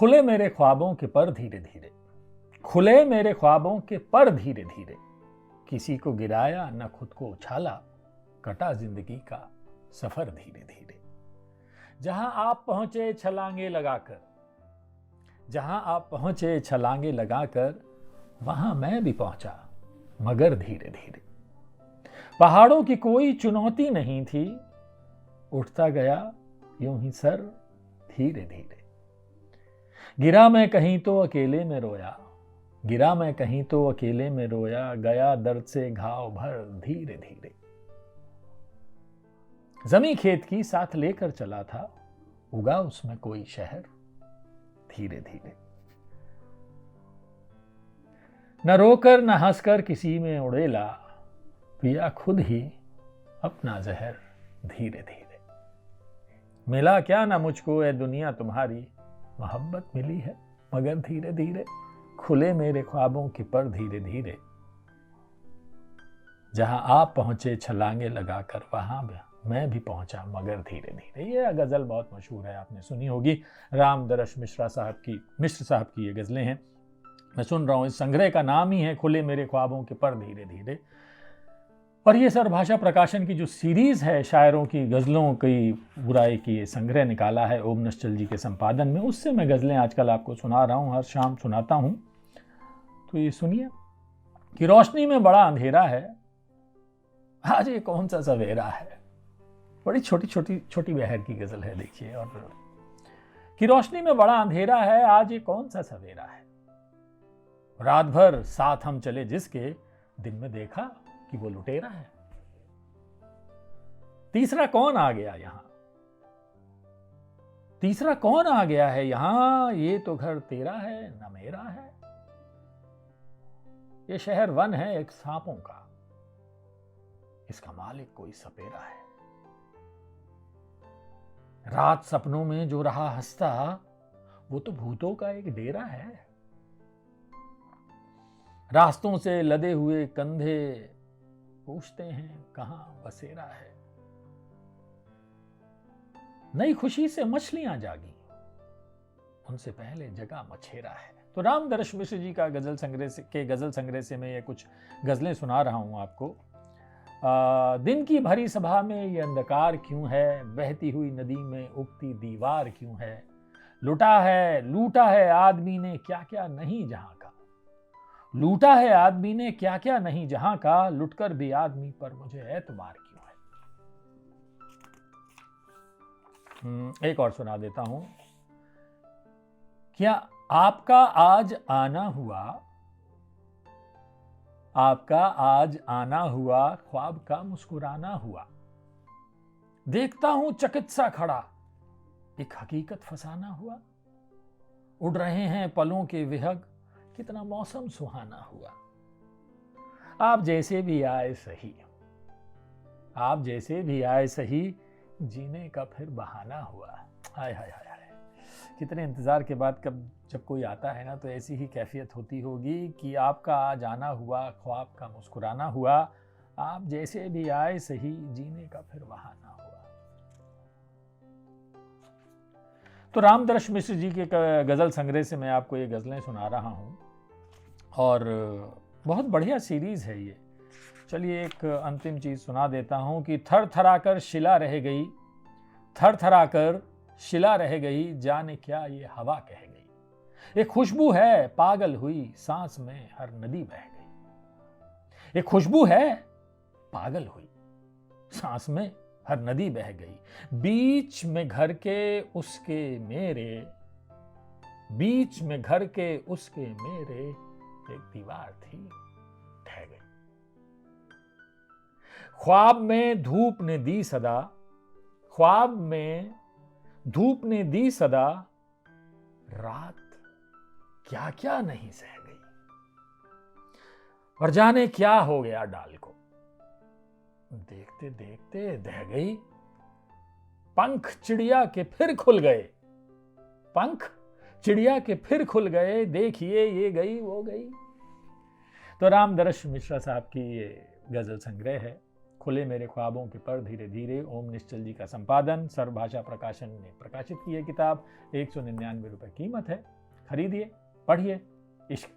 खुले मेरे ख्वाबों के पर धीरे धीरे, खुले मेरे ख्वाबों के पर धीरे धीरे, किसी को गिराया न खुद को उछाला, कटा जिंदगी का सफर धीरे धीरे। जहां आप पहुंचे छलांगे लगाकर, जहां आप पहुंचे छलांगे लगाकर, वहां मैं भी पहुंचा मगर धीरे धीरे। पहाड़ों की कोई चुनौती नहीं थी, उठता गया यूं ही सर धीरे धीरे। गिरा मैं कहीं तो अकेले में रोया, गिरा मैं कहीं तो अकेले में रोया, गया दर्द से घाव भर धीरे धीरे। जमी खेत की साथ लेकर चला था, उगा उसमें कोई शहर धीरे धीरे। न रोकर न हंसकर किसी में उड़ेला, पिया खुद ही अपना जहर धीरे धीरे। मिला क्या ना मुझको ए दुनिया तुम्हारी, मोहब्बत मिली है मगर धीरे धीरे। खुले मेरे ख्वाबों के पर धीरे धीरे, जहां आप पहुंचे छलांगे लगाकर, वहां मैं भी पहुंचा मगर धीरे धीरे। ये गजल बहुत मशहूर है, आपने सुनी होगी। रामदरश मिश्र साहब की ये गजलें हैं। मैं सुन रहा हूं, इस संग्रह का नाम ही है खुले मेरे ख्वाबों के पर धीरे धीरे। और ये सरभाषा प्रकाशन की जो सीरीज है शायरों की गजलों की बुराई की, ये संग्रह निकाला है ओम निश्चल जी के संपादन में, उससे मैं गजलें आजकल आपको सुना रहा हूं, हर शाम सुनाता हूं। तो ये सुनिए कि रोशनी में बड़ा अंधेरा है, आज ये कौन सा सवेरा है। बड़ी छोटी बहर की गजल है, देखिए। और कि रोशनी में बड़ा अंधेरा है, आज ये कौन सा सवेरा है। रात भर साथ हम चले जिसके, दिन में देखा कि वो लुटेरा है। तीसरा कौन आ गया यहां, तीसरा कौन आ गया है यहां, ये तो घर तेरा है न मेरा है। ये शहर वन है एक सांपों का, इसका मालिक कोई सपेरा है। रात सपनों में जो रहा हंसता, वो तो भूतों का एक डेरा है। रास्तों से लदे हुए कंधे पूछते हैं कहां बसेरा है। नई खुशी से मछलियां जागी, उनसे पहले जगा मछेरा है। तो रामदरश मिश्र जी का गजल संग्रह से मैं ये कुछ गजलें सुना रहा हूं आपको। दिन की भरी सभा में ये अंधकार क्यों है, बहती हुई नदी में उगती दीवार क्यों है। लूटा है आदमी ने क्या क्या नहीं जहां का, लूटा है आदमी ने क्या क्या नहीं जहां का, लुटकर भी आदमी पर मुझे एतबार क्यों है। एक और सुना देता हूं। क्या आपका आज आना हुआ, आपका आज आना हुआ, ख्वाब का मुस्कुराना हुआ। देखता हूं चकित सा खड़ा, एक हकीकत फसाना हुआ। उड़ रहे हैं पलों के विहग, कितना मौसम सुहाना हुआ। आप जैसे भी आए सही, आप जैसे भी आए सही, जीने का फिर बहाना हुआ। हाय हाय हाय हाय, कितने इंतजार के बाद जब कोई आता है ना, तो ऐसी ही कैफियत होती होगी कि आपका आज आना हुआ, ख्वाब का मुस्कुराना हुआ। आप जैसे भी आए सही, जीने का फिर बहाना हुआ। तो रामदरश मिश्र जी के गजल संग्रह से मैं आपको ये गजलें सुना रहा हूं, और बहुत बढ़िया सीरीज है ये। चलिए एक अंतिम चीज सुना देता हूं कि थर थराकर शिला रह गई, थर थराकर शिला रह गई, जाने क्या ये हवा कह गई। एक खुशबू है पागल हुई, सांस में हर नदी बह गई। एक खुशबू है पागल हुई, सांस में हर नदी बह गई। बीच में घर के उसके मेरे, बीच में घर के उसके मेरे, एक दीवार थी ढह गई। ख्वाब में धूप ने दी सदा, ख्वाब में धूप ने दी सदा, रात क्या क्या नहीं सह गई। और जाने क्या हो गया डाल को, देखते देखते दह गई। पंख चिड़िया के फिर खुल गए, पंख चिड़िया के फिर खुल गए, देखिए ये गई वो गई। तो रामदरश मिश्रा साहब की ये गजल संग्रह है, खुले मेरे ख्वाबों के पर धीरे धीरे। ओम निश्चल जी का संपादन, सर्वभाषा प्रकाशन ने प्रकाशित की है किताब। 199 रुपये कीमत है। खरीदिए, पढ़िए, इश्क